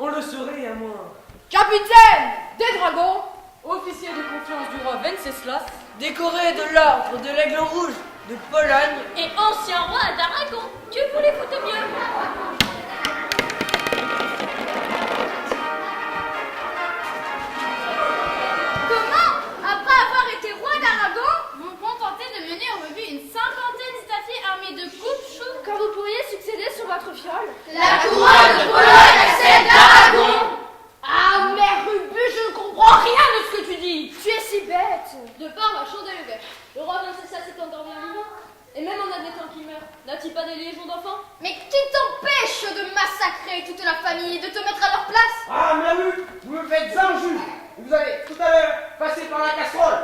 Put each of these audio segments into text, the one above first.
on le saurait à moins. Capitaine des dragons, officier de confiance du roi Venceslas, décoré de l'ordre de l'Aigle Rouge de Pologne et ancien roi d'Aragon. Que voulez-vous de mieux? Comment, après avoir été roi d'Aragon, vous vous contentez de mener en revue une cinquantaine statues armées de coupe-choux quand vous pourriez succéder sur votre fiole? La couronne de Pologne à celle d'Aragon. Ah, mère Ubu, je ne comprends rien de ce que tu dis. Tu es si bête. De par ma chandelle verte, le roi Venceslas est encore bien vivant. Et même en admettant qu'il meurt, n'a-t-il pas des légions d'enfants? Mais qui t'empêche de massacrer toute la famille, de te mettre à leur place? Ah, Mlamu, vous me faites injure. Vous allez tout à l'heure passer par la casserole.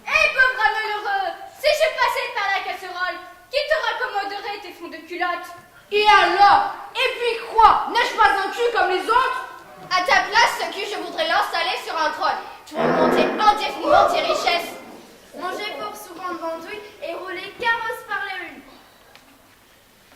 Eh, pauvre malheureux, si je passais par la casserole, qui te raccommoderait tes fonds de culotte? Et alors? Et puis quoi? N'ai-je pas un cul comme les autres? À ta place, ce cul, je voudrais l'installer sur un trône. Tu augmenter indéfiniment tes richesses. Manger pour souvent de bandouille et rouler carrosse par les rues.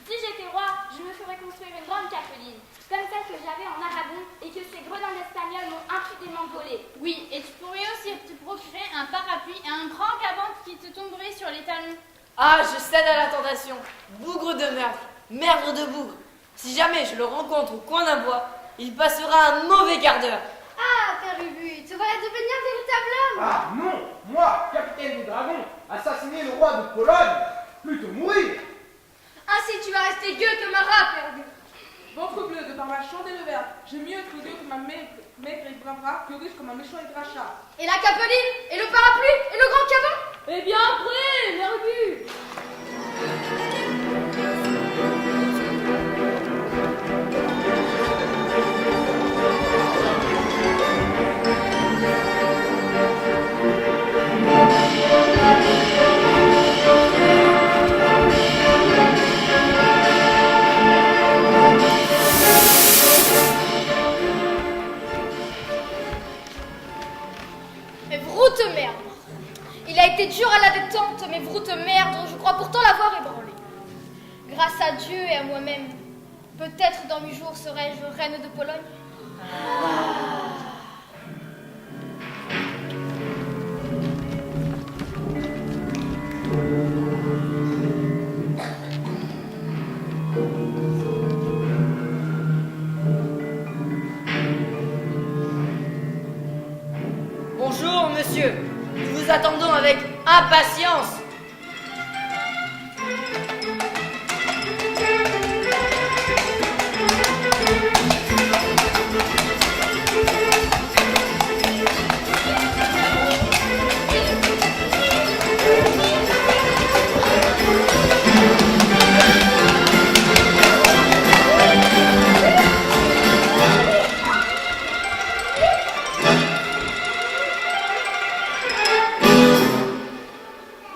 Si j'étais roi, je me ferais construire une grande capeline, comme celle que j'avais en Aragon et que ces gredins d'Espagnols m'ont impunément volée. Oui, et tu pourrais aussi te procurer un parapluie et un grand caban qui te tomberait sur les talons. Ah, je cède à la tentation. Bougre de meurtre, merdre de bougre. Si jamais je le rencontre au coin d'un bois, il passera un mauvais quart d'heure. Ah, Père Ubu, tu vas devenir véritable homme. Ah non, moi, capitaine des dragons, assassiner le roi de Pologne, plutôt mourir. Ainsi tu vas rester gueux comme un rat, Père Ubu. Ventre bleu de par ma chandelle verte, j'aime mieux être idiot que ma maigre et brave rat que riche comme un méchant et crachat. Et la capeline, et le parapluie, et le grand caban? Eh bien après, mère Ubu. Mais vroute merde. Il a été dur à la détente, mais vroute merde, je crois pourtant l'avoir ébranlé. Grâce à Dieu et à moi-même, peut-être dans 8 jours serai-je reine de Pologne. Bonjour, monsieur. Nous vous attendons avec impatience.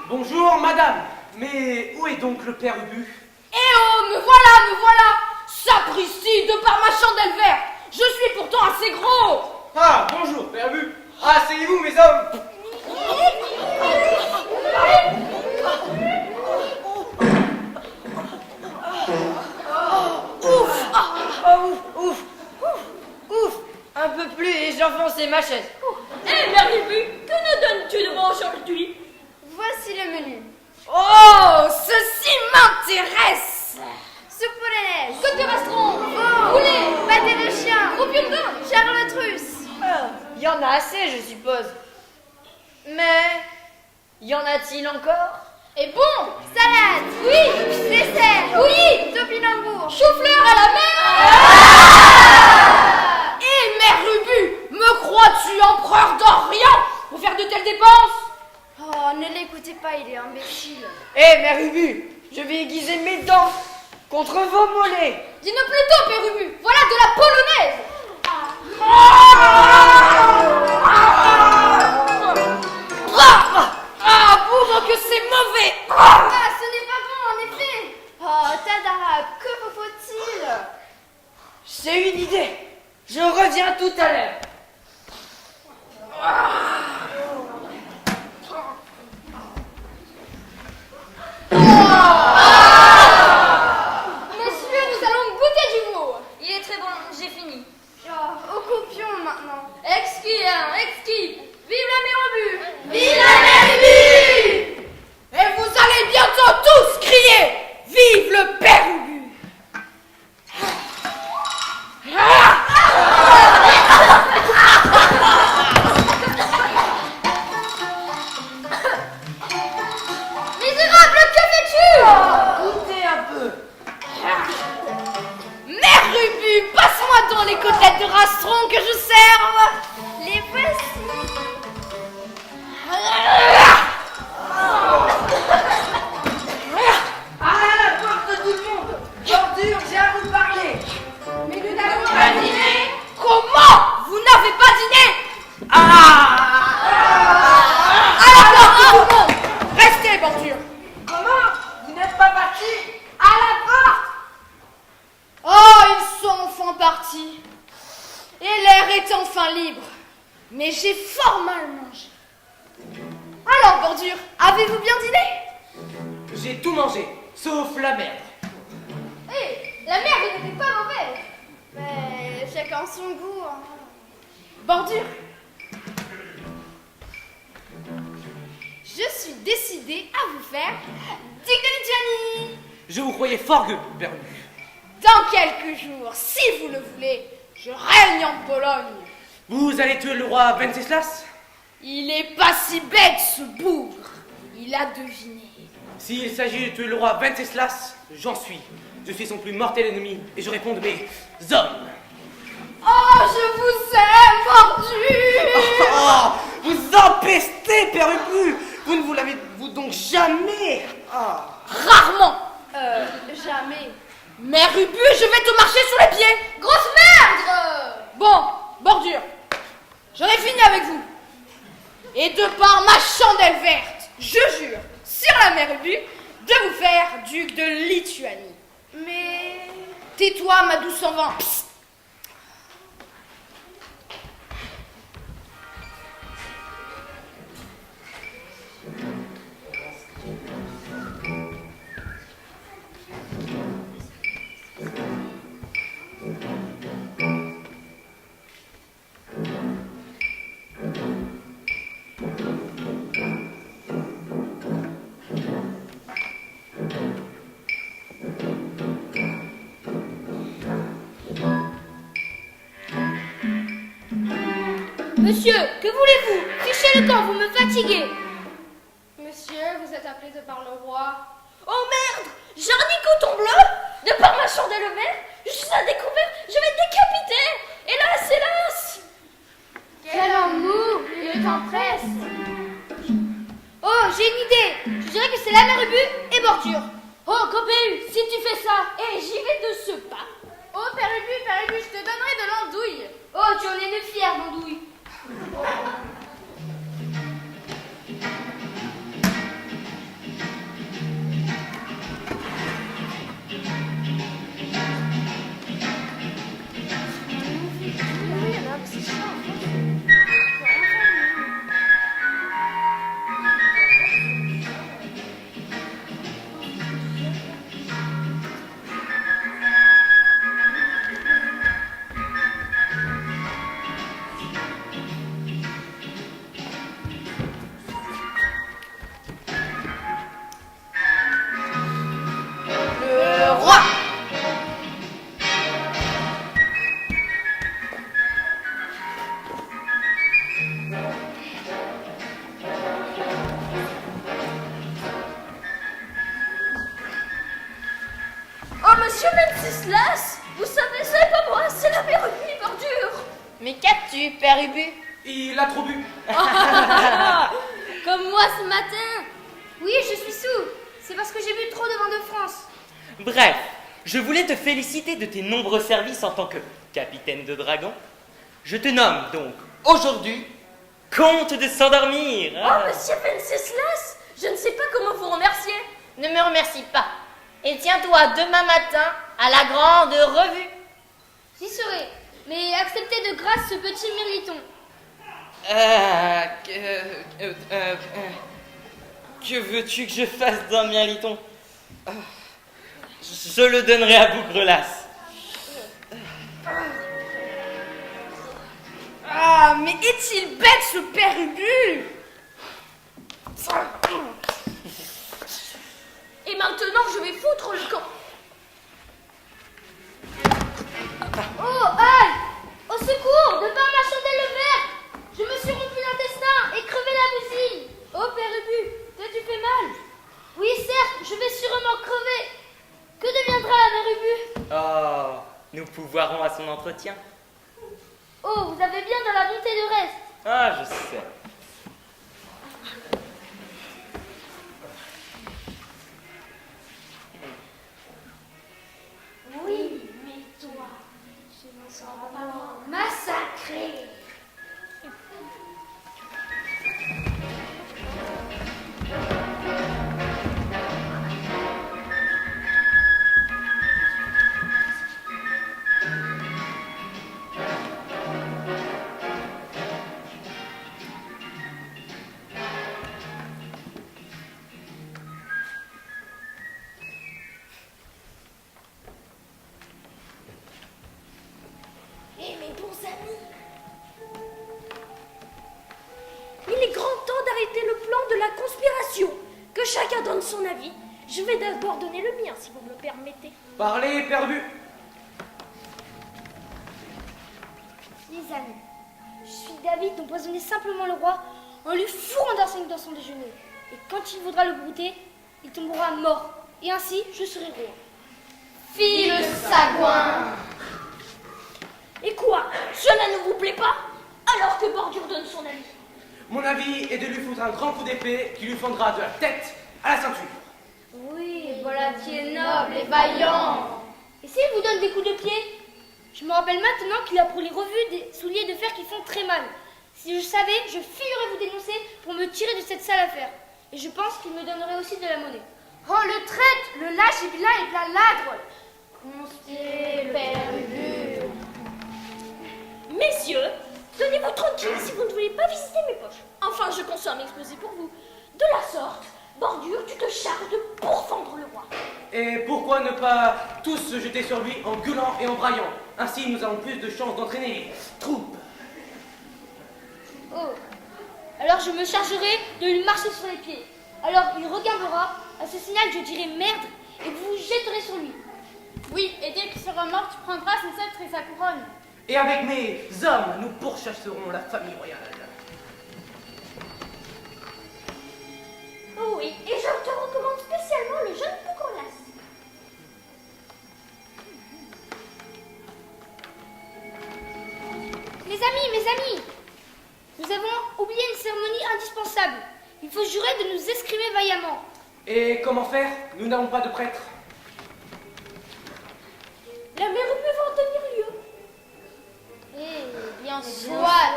Bonjour, madame. Mais où est donc le père Ubu? Eh oh, me voilà! Sapristi, de par ma chandelle verte, je suis pourtant assez gros. Ah, bonjour, père Ubu. Asseyez-vous, mes hommes. Ouf. Un peu plus et j'enfonçais ma chaise. Eh mère Ubu, que nous donnes-tu de bon aujourd'hui? Voici le menu. Oh, ceci m'intéresse. Soupe polonaise. Côte de restaurant, Poulet. Pâté de chien. croupion de dinde. Charlotrusse. Il y en a assez, je suppose. Mais y en a-t-il encore? Et bon, Salade. oui, Dessert. oui, Topinambour. chou-fleur à la mer. Eh, mère Ubu, me crois-tu empereur d'Orient pour faire de telles dépenses? Oh, ne l'écoutez pas, il est imbécile. Eh, mère Ubu, je vais aiguiser mes dents contre vos mollets. Dis-nous plutôt, Père Ubu, voilà de la polonaise. Ah, bourre que c'est mauvais. Ah, ce n'est pas bon, en effet. Oh, Tadara, que vous faut-il? J'ai une idée. Je reviens tout à l'heure. Messieurs, nous allons goûter du veau. Il est très bon, j'ai fini. Oh, est enfin libre. Mais j'ai fort mal mangé. Alors, Bordure, avez-vous bien dîné? J'ai tout mangé, sauf la merde. Hé, la merde n'était pas mauvaise. Mais chacun son goût. Hein. Bordure, je suis décidée à vous faire Duc de Lituanie. Je vous croyais fort gueux, perdu. Dans quelques jours, si vous le voulez, je règne en Pologne. Vous allez tuer le roi Wenceslas? Il est pas si bête, ce bougre. Il a deviné. S'il s'agit de tuer le roi Wenceslas, j'en suis. Je suis son plus mortel ennemi et je réponds de mes hommes. Oh, je vous aime, Bordure. Oh, vous empestez, Père Ubu. Vous ne vous l'avez-vous donc jamais? Ah. Rarement. Jamais. Mère Ubu, je vais te marcher sous les pieds. Grosse merde. Bon, Bordure, j'en ai fini avec vous. Et de par ma chandelle verte, je jure, sur la mère Ubu, de vous faire duc de Lituanie. Mais... Tais-toi, ma douce en vin. Psst. Monsieur, que voulez-vous? Fichez le camp, vous me fatiguez. Monsieur, vous êtes appelé de par le roi. Oh merde! J'ai un nicoton bleu! De par ma chandelle verte, je suis à découvert, je vais être décapité! Hélas, hélas! Quel amour, le temps presse. Oh, j'ai une idée. Je dirais que c'est la mère Ubu et Bordure. Oh, Copéu, si tu fais ça, et j'y vais de ce pas. Oh, Père Ubu, je te donnerai de l'andouille. Oh, tu en es une fière, Bandouille. Oh, monsieur Wenceslas! Vous savez, c'est pas moi, c'est la mère Ubu Bordure! Mais qu'as-tu, Père Ubu? Il a trop bu. Comme moi ce matin. Oui, je suis sourd. C'est parce que j'ai bu trop de vin de France. Bref, je voulais te féliciter de tes nombreux services en tant que capitaine de dragon. Je te nomme donc aujourd'hui comte de s'endormir. Oh, monsieur Wenceslas! Je ne sais pas comment vous remercier. Ne me remercie pas. Et tiens-toi demain matin à la grande revue. J'y serai. Mais acceptez de grâce ce petit mirliton. Que veux-tu que je fasse d'un mirliton? Je le donnerai à Bougrelas. Ah, mais est-il bête, ce Père Ubu? Et maintenant, je vais foutre le camp. Oh, aïe! Au secours! De par ma chandelle verte! Je me suis rompu l'intestin et crevé la bousille! Oh, Père Ubu, t'as-tu fait mal? Oui, certes, je vais sûrement crever! Que deviendra la mère Ubu? Oh, nous pouvoirons à son entretien. Oh, vous avez bien de la bonté de reste! Ah, je sais. Oui, mais toi, je m'en sors pas loin. Massacré! amis. Il est grand temps d'arrêter le plan de la conspiration. Que chacun donne son avis. Je vais d'abord donner le mien, si vous me le permettez. Parlez, Père Ubu. Les amis, je suis David d'empoisonner simplement le roi en lui fourrant d'arsenic dans son déjeuner. Et quand il voudra le goûter, il tombera mort. Et ainsi, je serai roi. Fille le sagouin. Et quoi? Cela ne vous plaît pas? Alors que Bordure donne son avis. Mon avis est de lui foutre un grand coup d'épée qui lui fendra de la tête à la ceinture. Oui, voilà qui est noble et vaillant. Et s'il vous donne des coups de pied? Je me rappelle maintenant qu'il a pour les revues des souliers de fer qui font très mal. Si je savais, je fuirais vous dénoncer pour me tirer de cette sale affaire. Et je pense qu'il me donnerait aussi de la monnaie. Oh, le traître, le lâche est vilain et plein ladre. Constier, le père Ubu. Messieurs, tenez-vous tranquille si vous ne voulez pas visiter mes poches. Enfin, je conçois un exposé pour vous. De la sorte, Bordure, tu te charges de pourfendre le roi. Et pourquoi ne pas tous se jeter sur lui en gueulant et en braillant? Ainsi, nous avons plus de chances d'entraîner les troupes. Oh. Alors je me chargerai de lui marcher sur les pieds. Alors il regardera, à ce signal je dirai merde et vous vous jetterez sur lui. Oui, et dès qu'il sera mort, tu prendras son sceptre et sa couronne. Et avec mes hommes, nous pourchasserons la famille royale. Oh oui, et je te recommande spécialement le jeune Poucolas. Mes amis, nous avons oublié une cérémonie indispensable. Il faut jurer de nous escrimer vaillamment. Et comment faire? Nous n'avons pas de prêtre. La mère peut en tenir lieu. Eh bien, soit.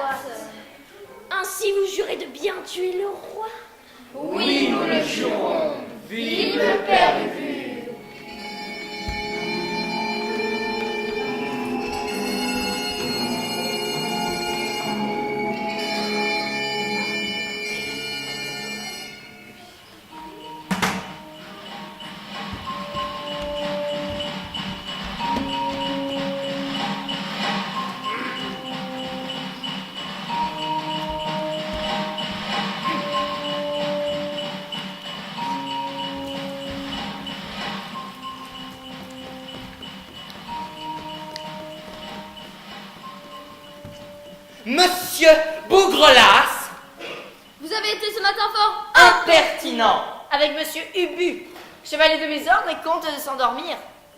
Ainsi vous jurez de bien tuer le roi. Oui, nous le jurons. Vive le père Ubu. Monsieur Bougrelas, Vous avez été ce matin fort impertinent. Avec monsieur Ubu, chevalier de mes ordres et comte de s'endormir.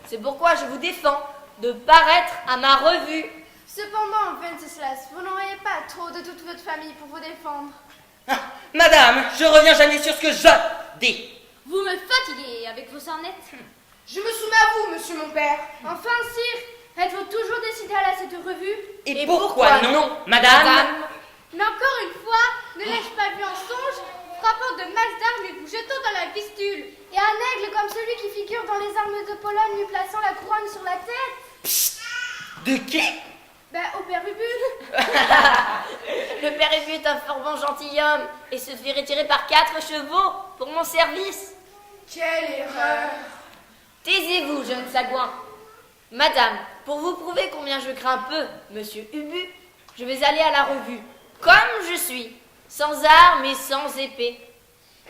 C'est pourquoi je vous défends de paraître à ma revue. Cependant, Venceslas, vous n'auriez pas trop de toute votre famille pour vous défendre. Ah, madame, je reviens jamais sur ce que je dis. Vous me fatiguez avec vos sornettes. Je me soumets à vous, monsieur mon père. Enfin, sire, êtes-vous toujours décidé à la cette revue? Et pourquoi non, madame? Mais encore une fois, ne l'ai-je pas vu en songe, frappant de masses d'armes et vous jetant dans la vistule? Et un aigle comme celui qui figure dans les armes de Pologne lui plaçant la couronne sur la tête? De qui? Ben, au père Ubu. Le père Ubu est un fort bon gentilhomme et se fait retirer par 4 chevaux pour mon service. Quelle erreur! Taisez-vous, jeune sagouin. Madame, pour vous prouver combien je crains peu monsieur Ubu, je vais aller à la revue, comme je suis, sans armes et sans épée.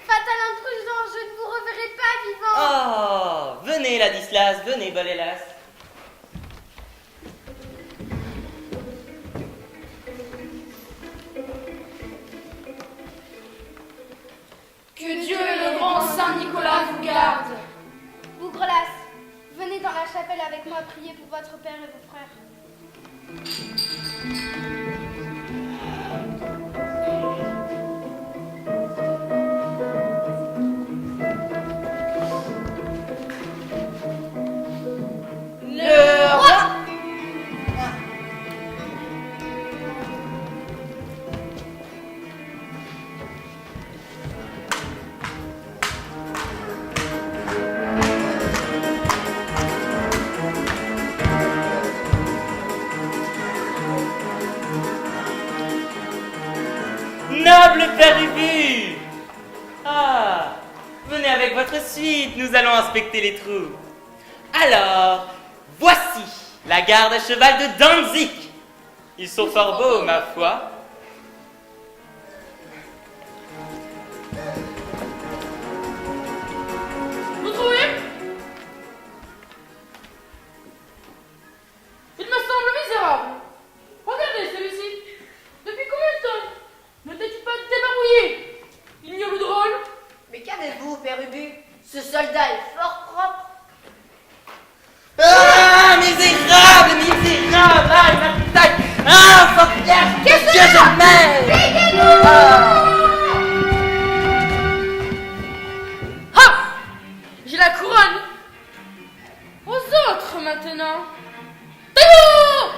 Fatal intrusant, je ne vous reverrai pas vivant. Oh, venez, Ladislas, venez, Bolélas. Que Dieu le grand Saint-Nicolas vous garde. Bougrelas, venez dans la chapelle avec moi prier pour votre père et vos frères. Le roi. Noble père Ubu! Ah, venez avec votre suite, nous allons inspecter les troupes. Alors, voici la garde à cheval de Danzig. Ils sont fort beaux, ma foi. Vous trouvez? Il me semble misérable. Regardez celui-ci. Depuis combien de temps ne t'es-tu pas débarbouillé? Ignoble drôle. Mais qu'avez-vous, Père Ubu? Ce soldat est fort propre. Ah, misérable, misérable! Ah, il m'attaque! Ah, sorcière! Qu'est-ce que Dieu, c'est? je m'aime! Ah! J'ai la couronne. Aux autres maintenant. Taillot!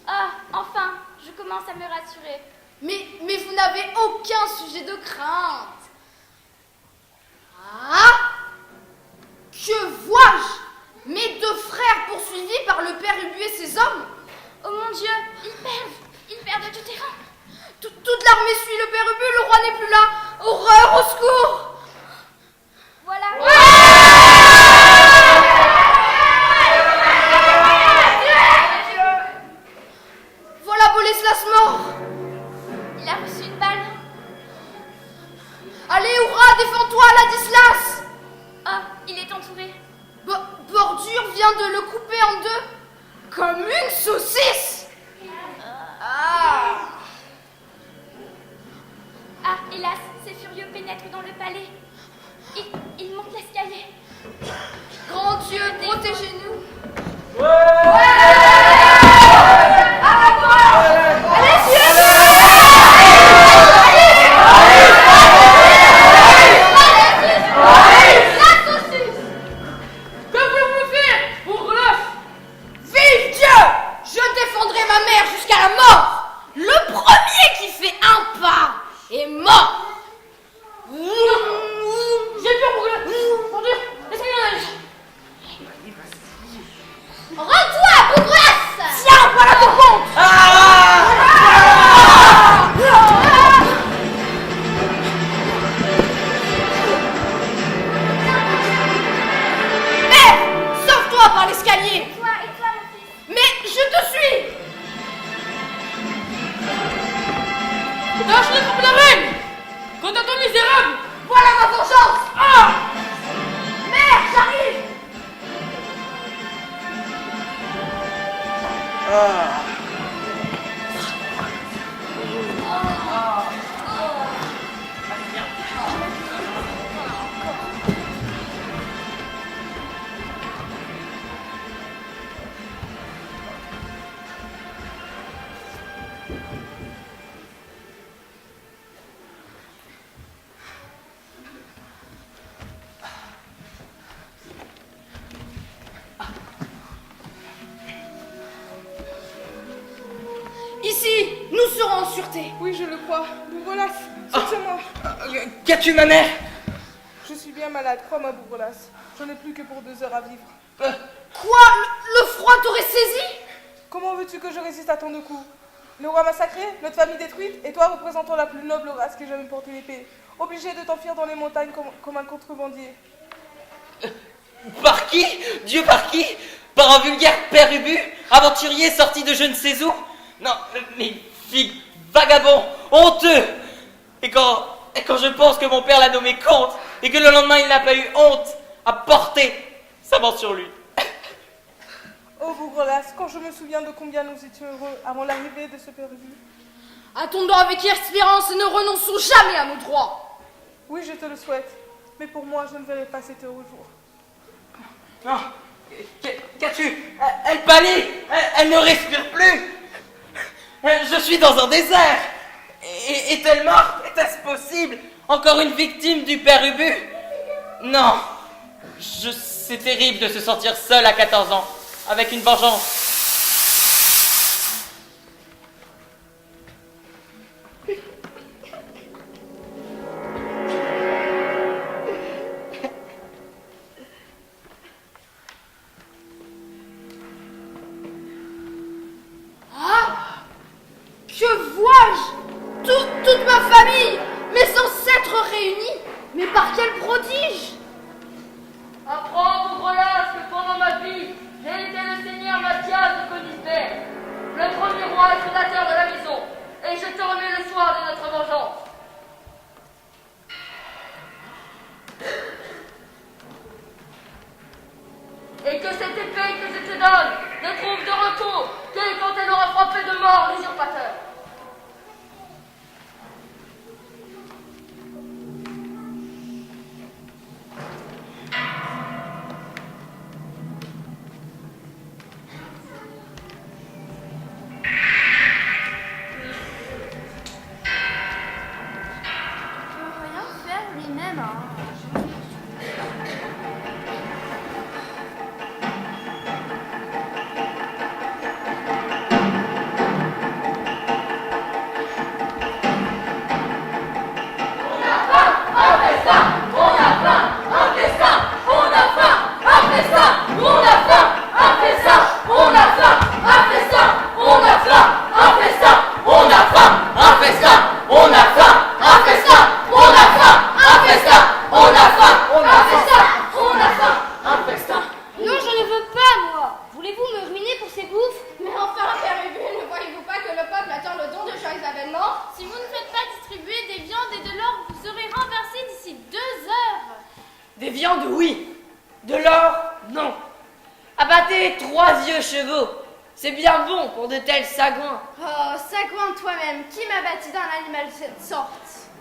Ah, enfin, je commence à me rassurer. Mais vous n'avez aucun sujet de crainte. Ah! Que vois-je? Mes deux frères poursuivis par le père Ubu et ses hommes? Oh mon Dieu, ils perdent du terrain. Toute l'armée suit le père Ubu, le roi n'est plus là. Horreur, au secours! Voilà. Voilà Boleslas mort. Il a reçu une balle. Allez, hurrah, défends-toi, Ladislas! Ah, il est entouré. Bordure vient de le couper en deux, comme une saucisse! Ah! Ah, hélas, ces furieux pénètrent dans le palais. Ils montent l'escalier. Grand Dieu, protégez-nous! Que voulez-vous faire, Bourgolas? Vive Dieu! Je défendrai ma mère jusqu'à la mort! Le premier qui fait un pas est mort! J'ai peur, Bourgolas. Mon Dieu, laissez-moi aller. Rends-toi, Bougras! Tiens, voilà ton compte! Mère, sauve-toi par l'escalier! Et toi, mon fils? Mais je te suis! Lâche-le comme la reine. Quant à ton misérable. Voilà ma vengeance! Ah! Mère, j'arrive! Ici, nous serons en sûreté. Oui, je le crois. Bourgolas, soutiens-moi. Qu'as-tu, ma mère? Je suis bien malade, crois-moi, Bourgolas. J'en ai plus que pour 2 heures à vivre. Quoi? Le froid t'aurait saisi? Comment veux-tu que je résiste à tant de coups? Le roi massacré, notre famille détruite, et toi représentant la plus noble race qui ait jamais porté l'épée. Obligé de t'enfuir dans les montagnes comme un contrebandier. Par qui? Dieu, par qui? Par un vulgaire père Ubu? Aventurier sorti de je ne sais où? Non, mais fille, vagabond, honteux! Et quand je pense que mon père l'a nommé comte, et que le lendemain il n'a pas eu honte à porter sa mort sur lui. Oh, Bougrelas, quand je me souviens de combien nous étions heureux avant l'arrivée de ce perdu. Attendons avec espérance et ne renonçons jamais à nos droits. Oui, je te le souhaite, mais pour moi, je ne verrai pas cet heureux jour. Non, qu'as-tu? Elle pâlit, elle ne respire plus. Je suis dans un désert. Est-elle morte? Est-ce possible? Encore une victime du père Ubu? Non, c'est terrible de se sentir seul à 14 ans, avec une vengeance. Que vois-je? Toute ma famille, mes ancêtres réunis. Mais par quel prodige? Apprends, Bougrelas, que pendant ma vie, j'ai été le seigneur Mathias de Königsberg, le premier roi et fondateur de la maison, et je te remets le soir de notre vengeance. Et que cette épée que je te donne ne trouve de retour que quand elle aura frappé de mort l'usurpateur. Des viandes, oui. De l'or, non. Abattez 3 vieux chevaux. C'est bien bon pour de tels sagouins. Oh, sagouin toi-même, qui m'a bâti d'un animal de cette sorte?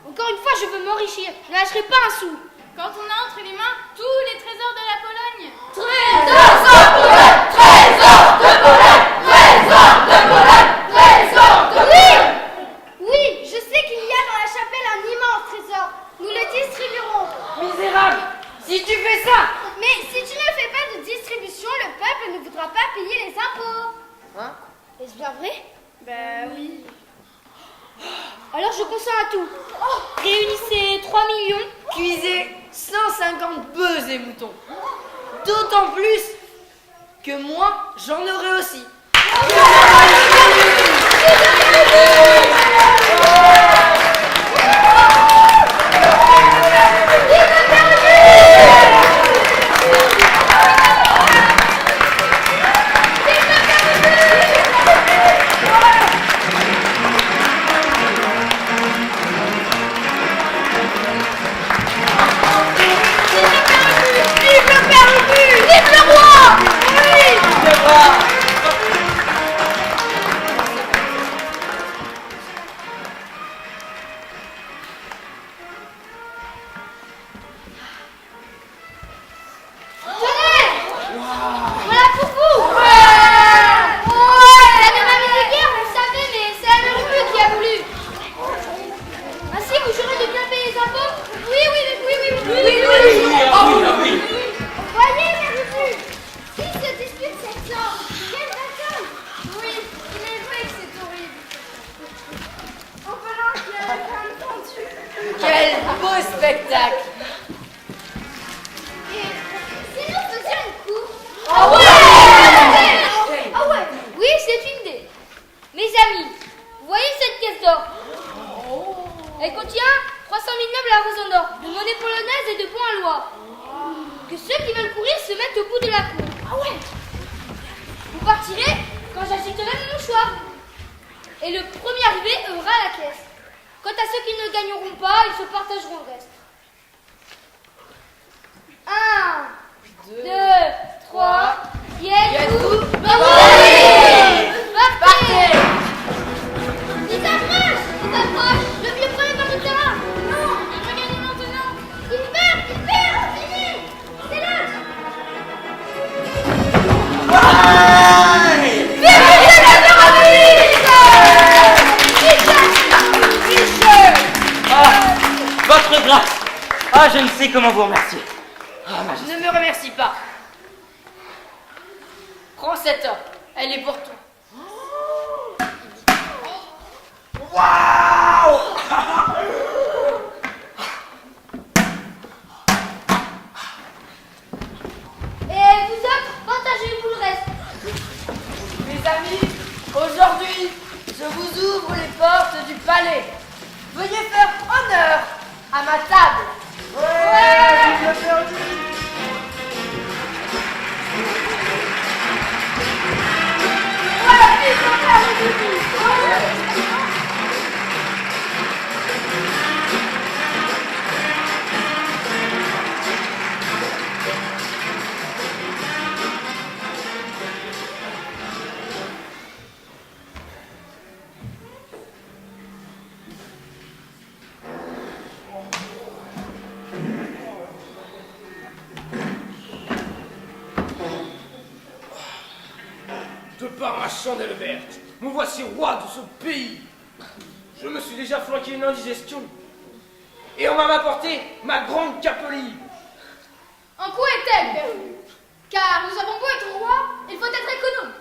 Encore une fois, je veux m'enrichir. Je ne lâcherai pas un sou. Quand on a entre les mains tous les trésors de la Pologne. Trésor de Pologne, trésor de Pologne, trésor de Pologne, trésor de Pologne. Oui, je sais qu'il y a dans la chapelle un immense trésor. Nous le distribuerons. Misérable, si tu fais ça. Mais si tu ne fais pas de distribution, le peuple ne voudra pas payer les impôts. Hein? Est-ce bien vrai? Ben oui. Alors je consens à tout. Réunissez 3 millions. Cuisez 150 bœufs et moutons. D'autant plus que moi, j'en aurai aussi. Quel beau spectacle! Et si nous faisions une course? Ah ouais! Ah ouais! Oui, c'est une idée. Mes amis, vous voyez cette caisse d'or? Elle contient 300 000 nobles à raison d'or, de monnaie polonaise et de bons à loi. Que ceux qui veulent courir se mettent au bout de la cour. Ah ouais! Vous partirez quand j'agiterai mon mouchoir. Et le premier arrivé aura la caisse. Quant à ceux qui ne gagneront pas, ils se partageront le reste. Ah, je ne sais comment vous remercier. Ah, Majesté. Ne me remercie pas. Prends cette or. Elle est pour toi. Waouh! Et vous autres, partagez-vous le reste. Mes amis, aujourd'hui, je vous ouvre les portes du palais. Veuillez faire honneur à ma table. De par ma chandelle verte, me voici roi de ce pays. Je me suis déjà flanqué une indigestion. Et on m'a apporté ma grande capelie. En quoi est-elle, Père Ubu? Car nous avons beau être roi, il faut être économe.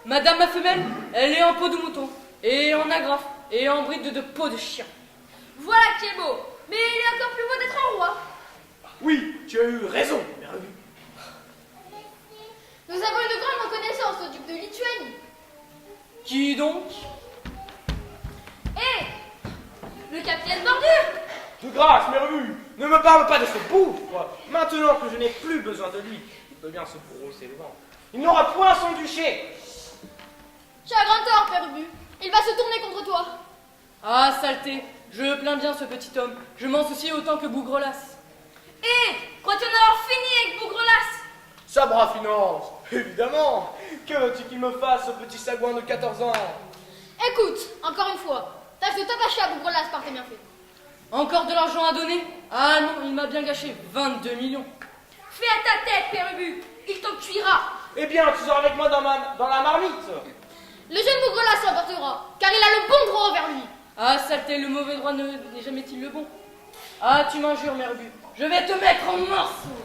Madame ma femelle, elle est en peau de mouton, et en agrafe, et en bride de peau de chien. Voilà qui est beau. Mais il est encore plus beau d'être un roi. Oui, tu as eu raison, Père Ubu. Nous avons une grande reconnaissance au duc de Lituanie. Qui donc? Hé, le capitaine Bordure. De grâce, Mère Ubu, ne me parle pas de ce bouffe. Maintenant que je n'ai plus besoin de lui, il peut bien se brosser le ventre. Il n'aura point son duché. Tu as grand tort, Père Ubu. Il va se tourner contre toi. Ah, saleté, je plains bien ce petit homme. Je m'en soucie autant que Bougrelas. Hé, crois-tu en avoir fini avec Bougrelas? Sabra Finance, évidemment. Que veux-tu qu'il me fasse, ce petit sagouin de 14 ans? Écoute, encore une fois, tâche de t'attacher à Bougrelas par tes bienfaits. Encore de l'argent à donner? Ah non, il m'a bien gâché 22 millions. Fais à ta tête, Père Ubu. Il t'en cuira. Eh bien, tu seras avec moi dans la marmite. Le jeune Bougrelas l'emportera, car il a le bon droit envers lui. Ah, saleté, le mauvais droit n'est jamais-il le bon? Ah, tu m'injures, Mère Ubu. Je vais te mettre en morceaux.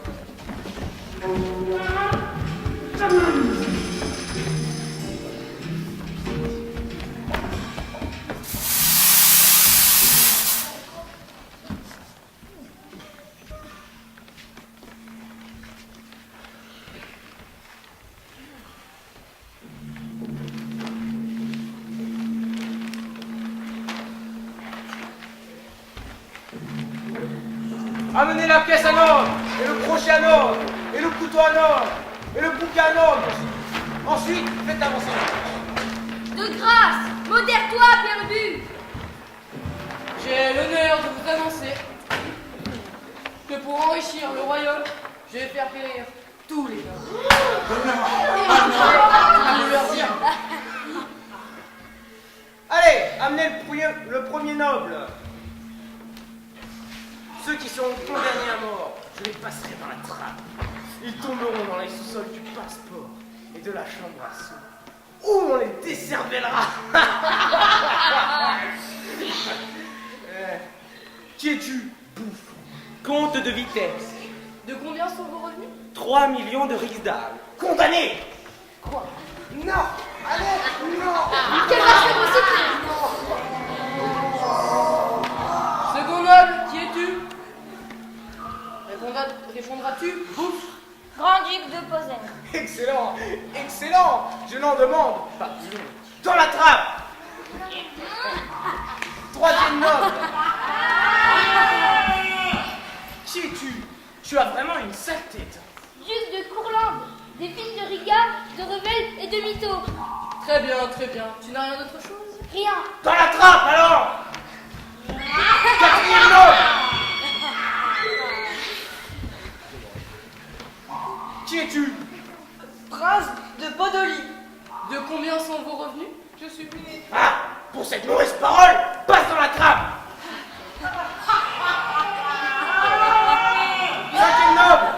Amenez la pièce en or, et le crochet en or, et le couteau en or, et le bouquin en or. Ensuite, faites avancer. De grâce, modère-toi, Père Ubu. J'ai l'honneur de vous annoncer que pour enrichir le royaume, je vais faire périr tous les nobles. Allez, amenez le premier noble. Ceux qui seront condamnés à mort, je les passerai dans la trappe. Ils tomberont dans les sous-sols du passeport et de la chambre à sous, où on les décervellera. Qui es-tu, bouffe? Compte de vitesse. De combien sont vos revenus? 3 millions de rigsdaler. Condamné. Quoi? Non. Allez, non. Quelle générosité! Second noble, qui es-tu? Répondras-tu? Bouffe. Grand-duc de Posen. Excellent, excellent. Je n'en demande pas plus long. Dans la trappe. Troisième noble. Qui es-tu? Tu as vraiment une sale tête. Duc de Courlande, des filles de Riga, de Revel et de Mito. Très bien, très bien. Tu n'as rien d'autre chose? Rien. Dans la trappe alors. Quatrième noble. Qui es-tu? Prince de Podolie. De combien sont vos revenus? Je suis puni. Ah, pour cette mauvaise parole, passe dans la trappe. Cinquième noble.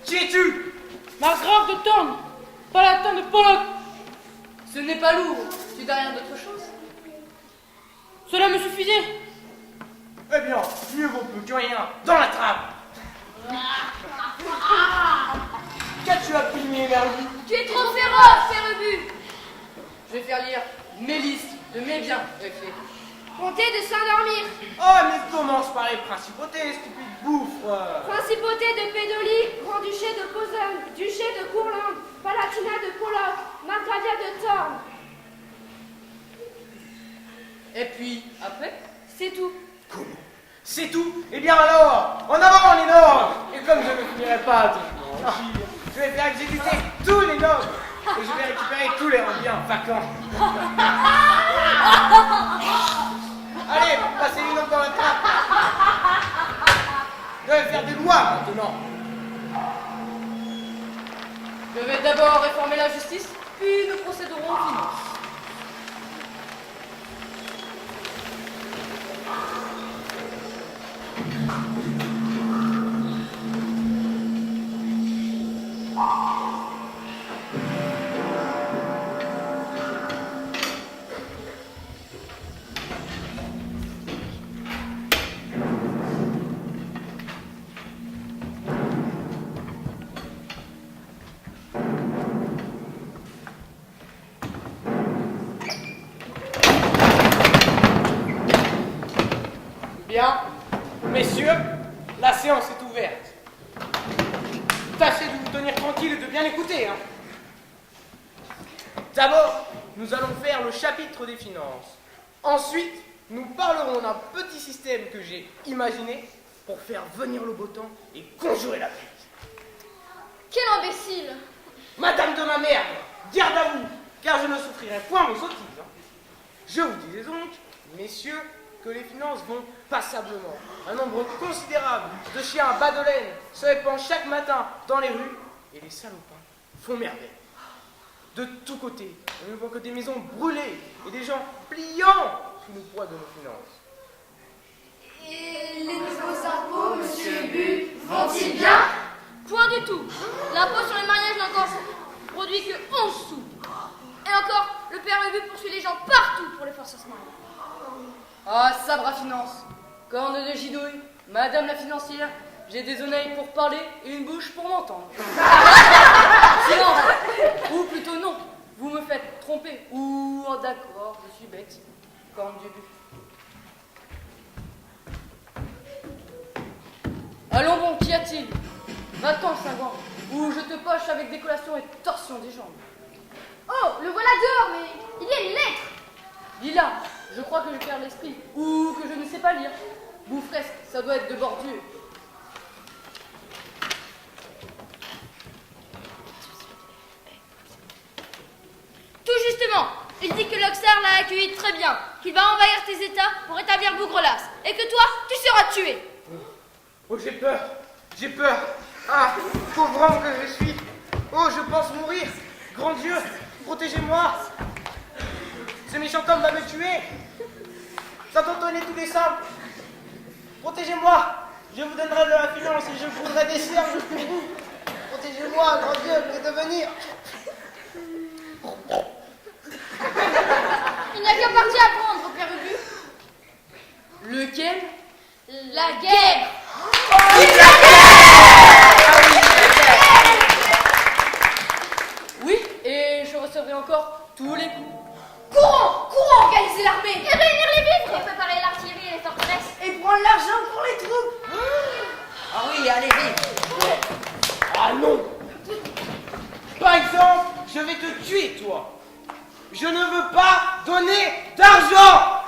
Qui es-tu? Margrave de Torn, palatin de Pollock. Ce n'est pas lourd. Tu n'as rien d'autre chose? Cela me suffisait. Eh bien, mieux vaut peu que rien. Dans la trappe. Qu'as-tu appris, Merlu? Tu es trop féroce, Père Ubu. Je vais faire lire mes listes de mes biens, greffier. Comptez de s'endormir. Oh, mais commence par les principautés, stupide bouffe. Principauté de Pédolie, Grand-Duché de Posen, Duché de Courlande, Palatinat de Pollock, Margravia de Thorne. Et puis, après? C'est tout. Comment? C'est tout? Eh bien alors, en avant les nobles! Et comme je ne finirai pas de mentir, je vais faire exécuter tous les nobles. Et je vais récupérer tous les biens vacants. Allez, passez les nobles dans la trappe. Je vais faire des lois maintenant. Je vais d'abord réformer la justice, puis nous procéderons aux finances. Bien, messieurs, la séance est ouverte. Tâchez de vous tenir tranquille et de bien écouter. Hein. D'abord, nous allons faire le chapitre des finances. Ensuite, nous parlerons d'un petit système que j'ai imaginé pour faire venir le beau temps et conjurer la pluie. Quel imbécile! Madame de ma mère, garde à vous, car je ne souffrirai point vos sottises. Hein. Je vous disais donc, messieurs, que les finances vont passablement. Un nombre considérable de chiens à bas de laine se répandent chaque matin dans les rues et les salopins font merveille. De tous côtés, on ne voit que des maisons brûlées et des gens pliant sous le poids de nos finances. Et les nouveaux impôts, monsieur Ubu, vont-ils bien? Point du tout. L'impôt sur les mariages n'a encore produit que 11 sous. Et encore, le Père Ubu poursuit les gens partout pour les forcer à se marier. Ah, sabre finance. Corne de gidouille, madame la financière, j'ai des oreilles pour parler et une bouche pour m'entendre. Silence. Ou plutôt non, vous me faites tromper. Ou, oh, d'accord, je suis bête. Corne du but. Allons bon, qu'y a-t-il? Va-t'en, Saint-Gant, ou je te poche avec décollation et torsion des jambes. Oh, le voilà dehors, mais il y a une lettre! Lila, je crois que je perds l'esprit, ou que je ne sais pas lire. Bouffresque, ça doit être de Bordieu. Tout justement, il dit que l'Oxar l'a accueilli très bien, qu'il va envahir tes états pour établir Bougrelas, et que toi, tu seras tué. Oh, j'ai peur, j'ai peur. Ah, pauvre homme que je suis. Oh, je pense mourir. Grand Dieu, protégez-moi. Ce méchant homme va me tuer. Saint-Antoine tous les saints. Protégez-moi. Je vous donnerai de la finance et je foudrai des cierges pour vous. Protégez-moi, grand Dieu, que devenir. Il n'y a qu'un parti à prendre, Père Ubu. Lequel? La guerre! Oui, et je recevrai encore tous les coups. Courons! Courons, organiser l'armée! Et réunir les vivres! Et préparer l'artillerie et les forteresses. Et prendre l'argent pour les troupes! Ah oui, allez vite. Ah non. Par exemple, je vais te tuer, toi. Je ne veux pas donner d'argent.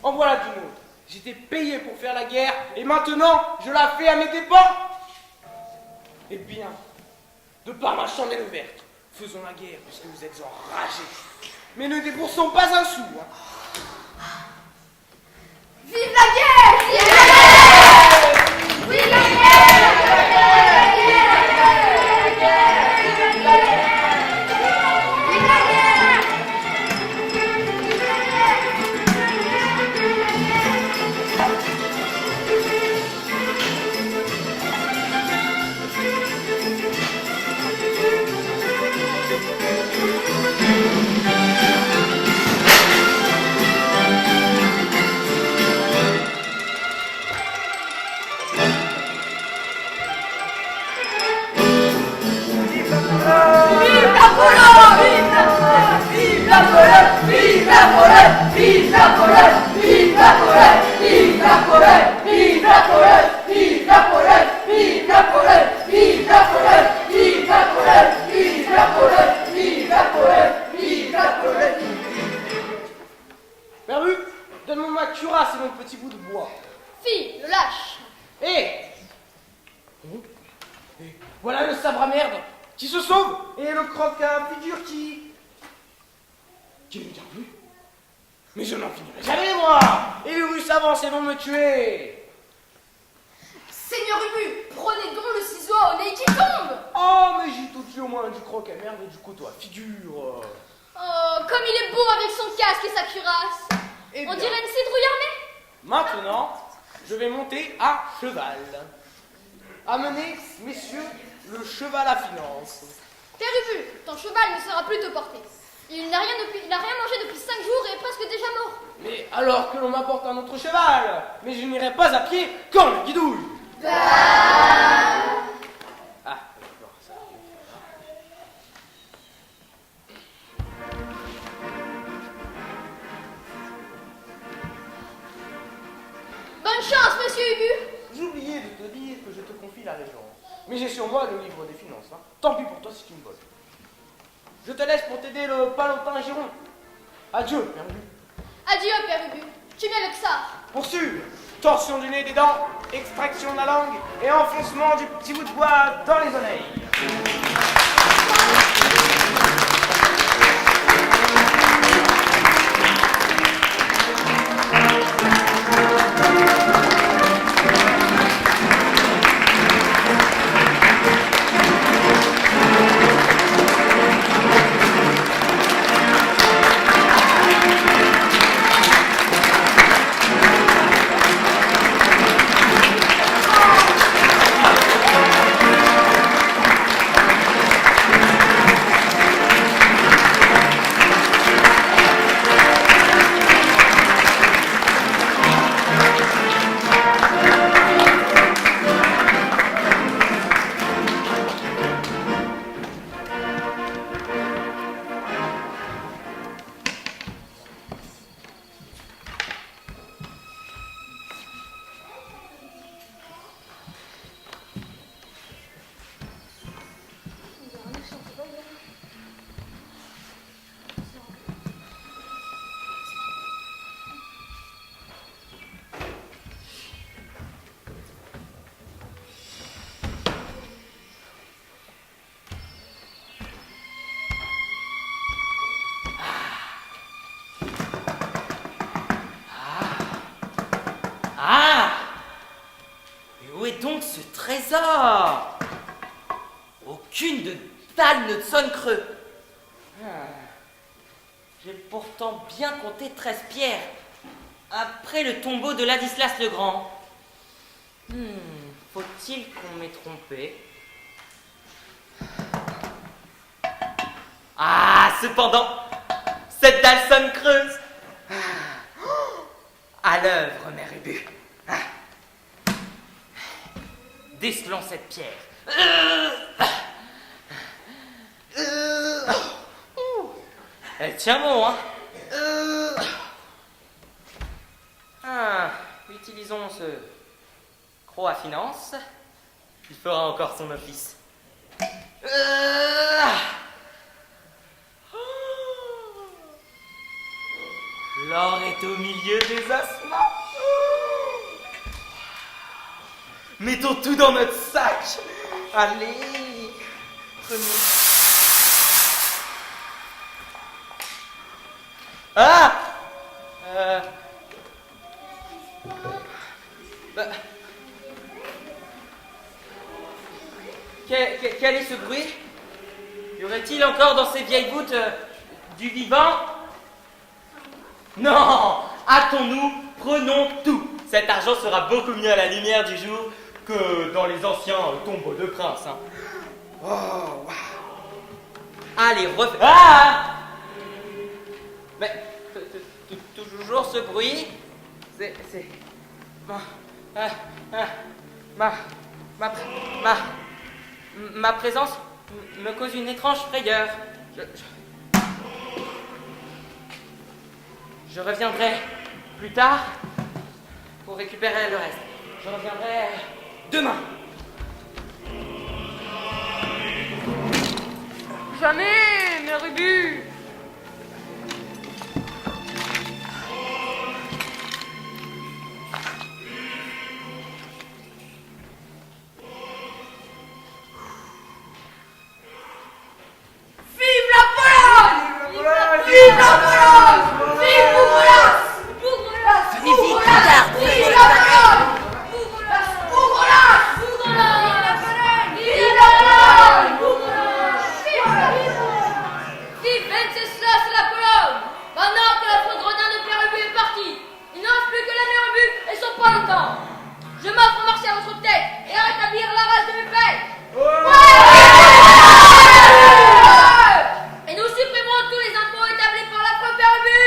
En voilà du mot. J'étais payé pour faire la guerre et maintenant je la fais à mes dépens. Eh bien, de par ma chandelle verte, faisons la guerre puisque vous êtes enragés. Mais ne déboursons pas un sou. Hein. Vive la guerre! Vive la guerre! Vive la Pologne! Vive la Pologne! Vive la Pologne! Vive la Pologne! Vive la Pologne! Vive la Pologne! Vive la Pologne! Vive la Pologne! Vive la Pologne! Vive la Pologne! Vive la Pologne! Vive la Pologne! Vive la Pologne! Vive la Pologne! Berbu, donne-moi ma cuirasse et mon petit bout de bois. Fille, le lâche. Et voilà le sabre à merde qui se sauve et le croque à figure qui ne vient plus. Mais je n'en finirai jamais, moi. Et les Russes avancent et vont me tuer. Seigneur Ubu, prenez donc le ciseau au nez qui tombe. Oh, mais j'ai tout tué au moins du croque à merde et du couteau à figure. Oh, comme il est beau avec son casque et sa cuirasse. Eh On bien, dirait une citrouille armée. maintenant, je vais monter à cheval. Amenez, messieurs, le cheval à finance. Père Ubu, ton cheval ne sera plus te porter. Il n'a rien mangé depuis 5 jours et est presque déjà mort. Mais alors que l'on m'apporte un autre cheval, mais je n'irai pas à pied quand le guidouille. Ah, d'accord, ça arrive. Bonne chance, monsieur Ubu. J'ai oublié de te dire que je te confie la régence. Mais j'ai sur moi le livre des finances. Hein. Tant pis pour toi si tu me voles. Je te laisse pour t'aider le Palantin Giron. Adieu, Père Ubu. Adieu, Père Ubu. Tu mets le tsar. Poursuivre. Torsion du nez et des dents, extraction de la langue et enfoncement du petit bout de bois dans les oreilles. Donc ce trésor, aucune de dalle ne sonne creux. J'ai pourtant bien compté 13 pierres après le tombeau de Ladislas le Grand. Faut-il qu'on m'ait trompé? Ah, cependant, cette dalle sonne creuse. À l'œuvre, mère Ubu. Décelons cette pierre. Elle tient bon, hein. Utilisons ce croc à finance. Il fera encore son office. L'or est au milieu des ossements. Mettons tout dans notre sac. Allez, prenez. Ah quel est ce bruit? Y aurait-il encore dans ces vieilles gouttes du vivant? Non! Hâtons-nous, prenons tout. Cet argent sera beaucoup mieux à la lumière du jour que dans les anciens tombeaux de princes. Hein. Oh, wow. Allez, refais. Ah! Mais toujours ce bruit. C'est ma présence me cause une étrange frayeur. Je reviendrai plus tard pour récupérer le reste. Je reviendrai demain. Jamais, Mère Ubu. Vive la Pologne! Vive la Pologne! Vive Bougrelas! Bougrelas! Bougrelas! Vive la Pologne! Bougrelas! Bougrelas! Vive la Pologne! Bougrelas! Vive Venceslas la Pologne! Maintenant que la faux gredin de Père Ubu est parti, il ne reste plus que la Mère Ubu et son pas longtemps. Je m'offre à marcher à votre tête et à rétablir la race de mes pères. Et nous supprimerons tous les impôts établis par l'affreux Père Ubu.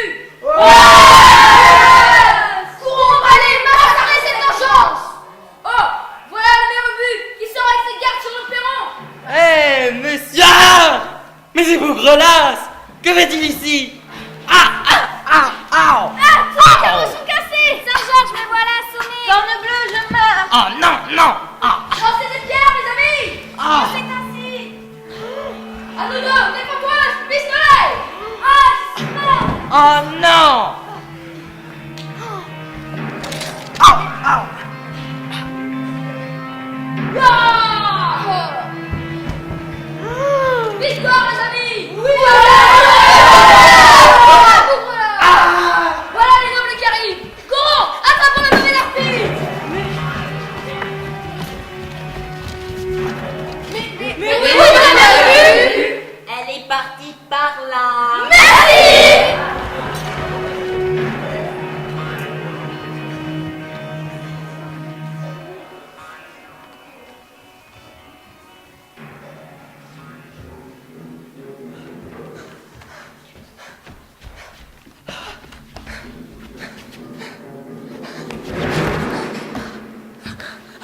Courons, allez, massacrer cette vengeance! Oh, voilà la Mère Ubu qui sort avec ses gardes sur le perron. Hé, monsieur! Mais c'est Bougrelas! Que fait-il ici? Ah! Ah, tous les carreaux sont cassés. Sergent, je me voilà assommé. Corne bleue, je meurs. Oh non! Ah! Lancez des pierres, mes amis. Ah! C'est ainsi. À nous deux, défends-toi, pistolet. Ah, je suis mort. Oh non! Victoire, les amis. Oui. Voilà les nobles qui arrivent. Courons, attrapons la nouvelle harpie. Mais oui, elle est partie par là.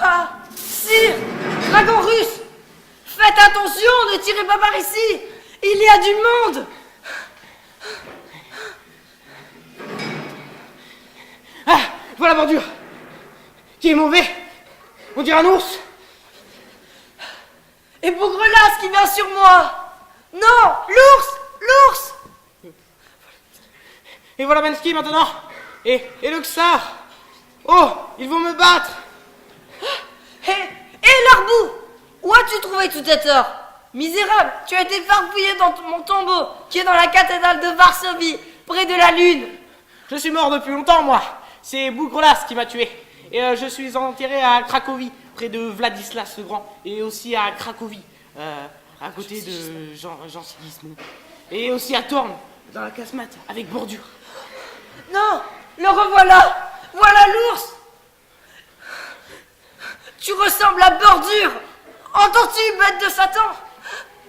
Ah, sire, dragon russe, faites attention, ne tirez pas par ici. Il y a du monde. Ah, voilà bordure. Qui est mauvais? On dirait un ours. Et Bougrelas qui vient sur moi. Non, l'ours. Et voilà Bensky maintenant. Et le Xar. Oh, ils vont me battre. Hé, Larbou, où as-tu trouvé tout cet or? Misérable, tu as été farfouillé dans mon tombeau, qui est dans la cathédrale de Varsovie, près de la Lune. Je suis mort depuis longtemps, moi. C'est Bougrelas qui m'a tué. Et je suis enterré à Cracovie, près de Vladislas le Grand. Et aussi à Cracovie, à côté de Jean Sigismond. Et aussi à Thorn, dans la casemate, avec bordure. Non, le revoilà. Voilà l'ours. Tu ressembles à Bordure. Entends-tu, bête de Satan?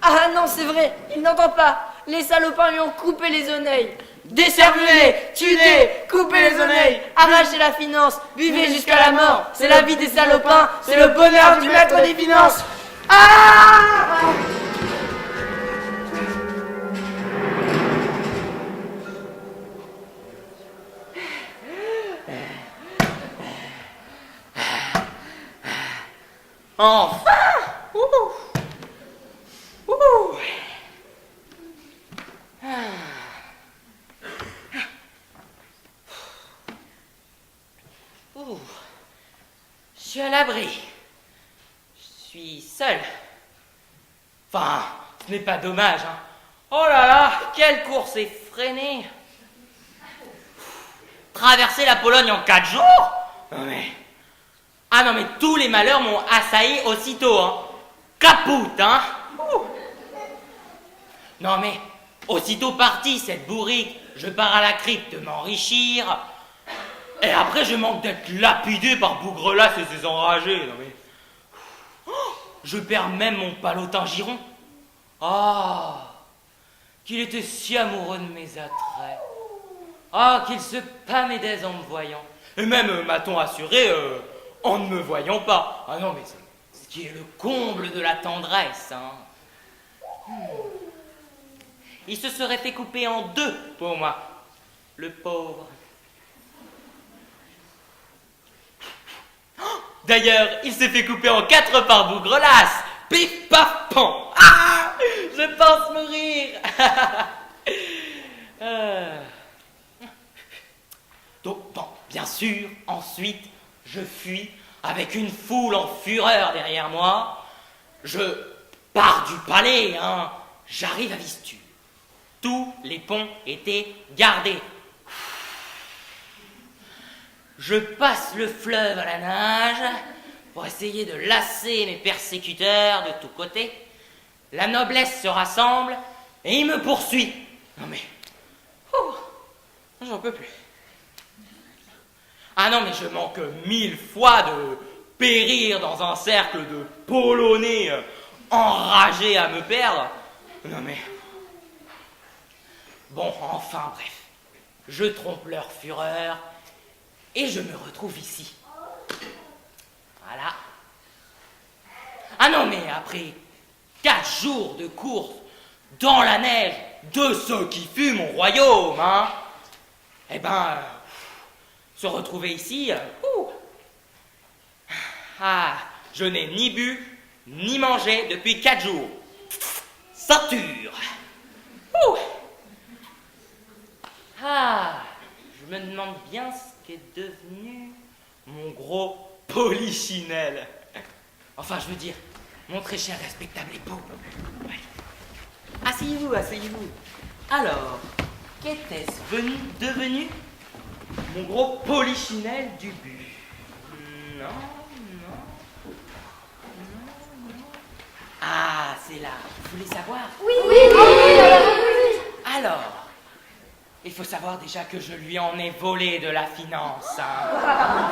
Ah non, c'est vrai, il n'entend pas. Les salopins lui ont coupé les oreilles. Desservez-les, tuez-les, coupez les oreilles. Arrachez la finance, buvez jusqu'à la mort. C'est la vie des salopins, c'est le bonheur du maître des finances. Ah! Enfin! Je suis à l'abri. Je suis seul. Enfin, ce n'est pas dommage, hein. Oh là là, quelle course effrénée! Traverser la Pologne en 4 jours? Non mais... Ah non mais tous les malheurs m'ont assailli aussitôt, hein. Capoute, hein. Non mais, aussitôt parti cette bourrique, je pars à la crypte m'enrichir. Et après je manque d'être lapidé par Bougrelas et ses enragés, non mais... Je perds même mon palotin giron. Ah, qu'il était si amoureux de mes attraits. Ah, qu'il se pâmait d'aise en me voyant. Et même, m'a-t-on assuré, en ne me voyant pas. Ah non, mais c'est ce qui est le comble de la tendresse, hein. il se serait fait couper en 2 pour moi. Le pauvre. D'ailleurs, il s'est fait couper en 4 par Bougrelas. Pif, paf, pan. Ah, je pense mourir. Donc, bon, bien sûr, ensuite, je fuis avec une foule en fureur derrière moi. Je pars du palais, hein. J'arrive à Vistu. Tous les ponts étaient gardés. Je passe le fleuve à la nage pour essayer de lasser mes persécuteurs de tous côtés. La noblesse se rassemble et il me poursuit. Non mais... j'en peux plus. Ah non mais je manque 1000 fois de périr dans un cercle de Polonais enragés à me perdre. Non mais... Bon, enfin bref. Je trompe leur fureur et je me retrouve ici. Voilà. Ah non mais après 4 jours de course dans la neige de ce qui fut mon royaume, hein, eh ben, se retrouver ici, je n'ai ni bu, ni mangé depuis 4 jours. Ceinture. Je me demande bien ce qu'est devenu mon gros polichinelle. Enfin, je veux dire, mon très cher respectable époux. Ouais. Asseyez-vous, asseyez-vous. Alors, qu'était-ce devenu mon gros polichinelle du but? Non. Ah, c'est là. Vous voulez savoir? Oui. Alors, il faut savoir déjà que je lui en ai volé de la finance. Hein.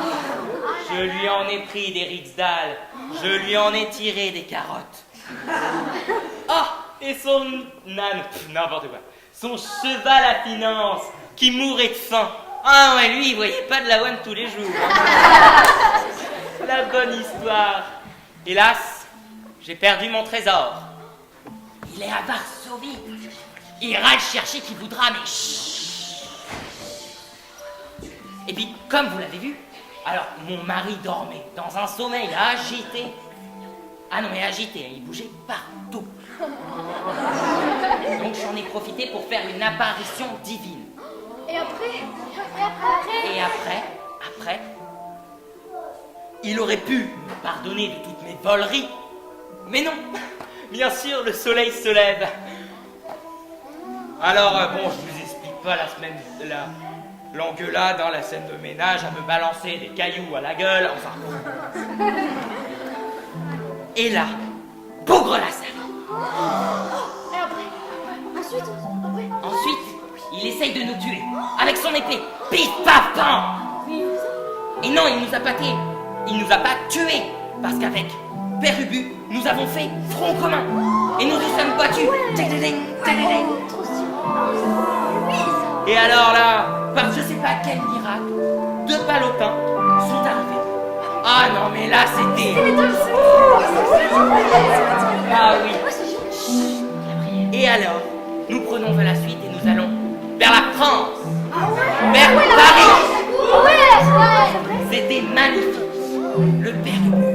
Je lui en ai pris des Rixdal. Je lui en ai tiré des carottes. Et son âne, n'importe quoi. Son cheval à finance qui mourait de faim. Ah ouais, lui, il voyait pas de la ouane tous les jours. La bonne histoire. Hélas, j'ai perdu mon trésor. Il est à Varsovie. Il ira le chercher qui voudra, mais chut. Et puis, comme vous l'avez vu, alors mon mari dormait dans un sommeil agité. Ah non, mais agité, il bougeait partout. Donc j'en ai profité pour faire une apparition divine. Et après, il aurait pu me pardonner de toutes mes voleries. Mais non, bien sûr, le soleil se lève. Alors, bon, je vous explique pas l'engueulade, hein, la scène de ménage, à me balancer des cailloux à la gueule, enfin. Et là, Bougrelas arrive. Et après, Ensuite, il essaye de nous tuer, avec son épée. Pif, paf, pam. Et non, il nous a pas tués, parce qu'avec Père Ubu, nous avons fait front commun. Et nous nous sommes battus. Et alors là, par je sais pas quel miracle, 2 palopins sont arrivés. Ah non, mais là, c'était... Ah oui. Et alors, nous prenons la suite et nous allons vers la France, vers Paris. C'était magnifique. Le Père Ubu.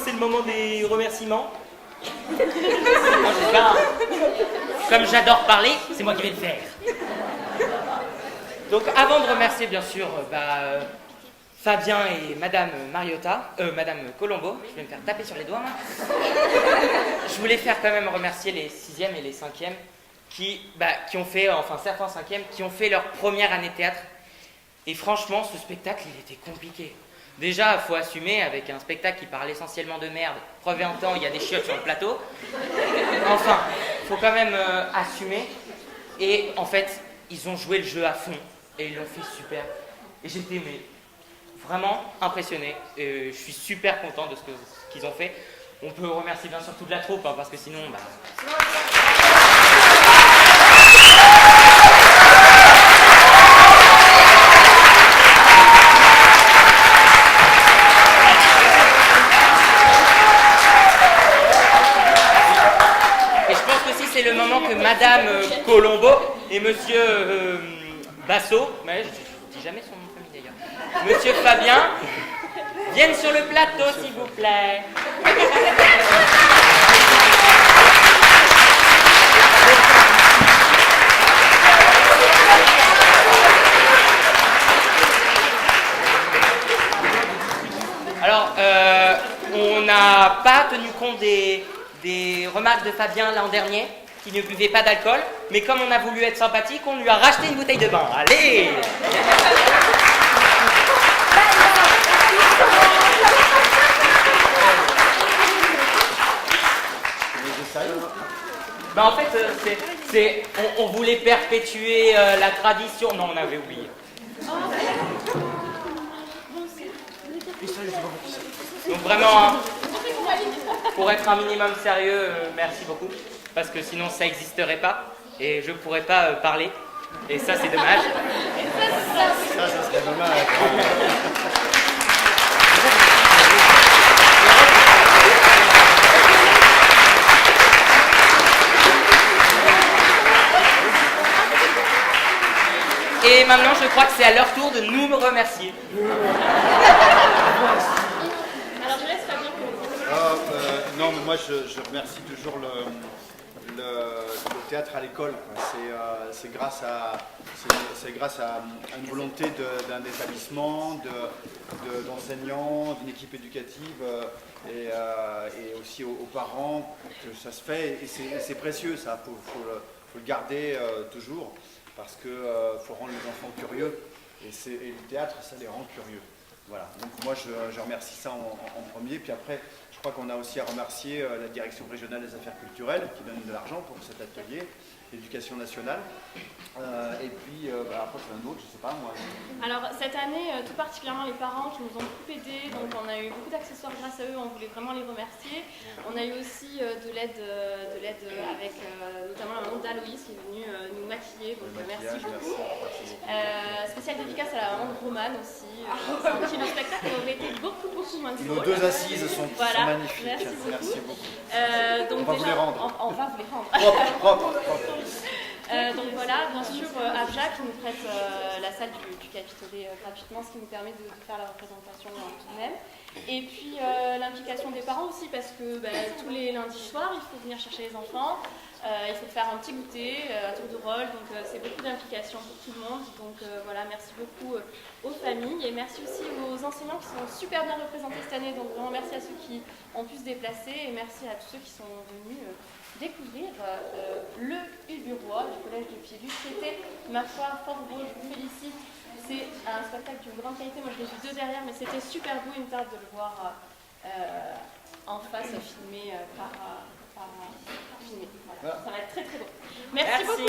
c'est le moment des remerciements. Non, je sais pas. Comme j'adore parler, c'est moi qui vais le faire. Donc avant de remercier bien sûr Fabien et Madame Madame Colombo, je vais me faire taper sur les doigts moi. Je voulais faire quand même remercier les 6e et les 5e qui ont fait, enfin certains 5e, qui ont fait leur première année de théâtre. Et franchement, ce spectacle, il était compliqué. Déjà, il faut assumer avec un spectacle qui parle essentiellement de merde. Preuve en temps, il y a des chiottes sur le plateau. Enfin, il faut quand même assumer. Et en fait, ils ont joué le jeu à fond. Et ils l'ont fait super. Et j'étais vraiment impressionné. Et je suis super content de ce qu'ils ont fait. On peut remercier bien sûr toute la troupe, hein, parce que sinon... c'est le moment que Madame Colombo et Monsieur Basso, mais je ne dis jamais son nom de famille d'ailleurs, Monsieur Fabien, viennent sur le plateau s'il vous plaît. Alors, on n'a pas tenu compte des remarques de Fabien l'an dernier, qui ne buvait pas d'alcool, mais comme on a voulu être sympathique, on lui a racheté une bouteille de vin. Allez! En fait, on voulait perpétuer la tradition. Non, on avait oublié. Donc vraiment, hein, pour être un minimum sérieux, merci beaucoup. Parce que sinon ça n'existerait pas et je pourrais pas parler et ça c'est dommage. Ça serait dommage. Et maintenant je crois que c'est à leur tour de nous remercier. Alors je laisse Fabien commencer. Non, mais moi je remercie toujours le théâtre à l'école. C'est grâce à une volonté d'un établissement, d'enseignants, d'une équipe éducative et aussi aux parents que ça se fait. Et c'est précieux, ça. Faut le garder toujours parce que faut rendre les enfants curieux. Et le théâtre, ça les rend curieux. Voilà. Donc moi je remercie ça en premier. Puis après, je crois qu'on a aussi à remercier la Direction régionale des affaires culturelles qui donne de l'argent pour cet atelier, l'éducation nationale. Et puis après c'est un autre, je sais pas moi. Alors cette année, tout particulièrement les parents qui nous ont beaucoup aidés, donc on a eu beaucoup d'accessoires grâce à eux, on voulait vraiment les remercier. On a eu aussi de l'aide avec notamment la maman d'Aloïs qui est venue nous maquiller, donc merci beaucoup. Spéciale dédicace à la maman de Romane aussi, sans qui le spectacle aurait été beaucoup moins drôle. Nos deux assises sont magnifiques, merci beaucoup. Donc on va vous les rendre. On va vous les rendre. Propre. Donc voilà, bien sûr, Abja qui nous prête la salle du Capitolé gratuitement, ce qui nous permet de faire la représentation tout de même. Et puis l'implication des parents aussi, parce que tous les lundis soirs, il faut venir chercher les enfants, il faut faire un petit goûter à tour de rôle, donc c'est beaucoup d'implication pour tout le monde. Donc voilà, merci beaucoup aux familles et merci aussi aux enseignants qui sont super bien représentés cette année. Donc vraiment merci à ceux qui ont pu se déplacer et merci à tous ceux qui sont venus découvrir le Uburois du collège de Piédu, qui était, ma foi, fort beau, je vous félicite. C'est un spectacle d'une grande qualité, moi je l'ai vu de derrière, mais c'était super beau, une tarte de le voir en face, filmé par filmé. Voilà. Ça va être très très beau. Merci beaucoup.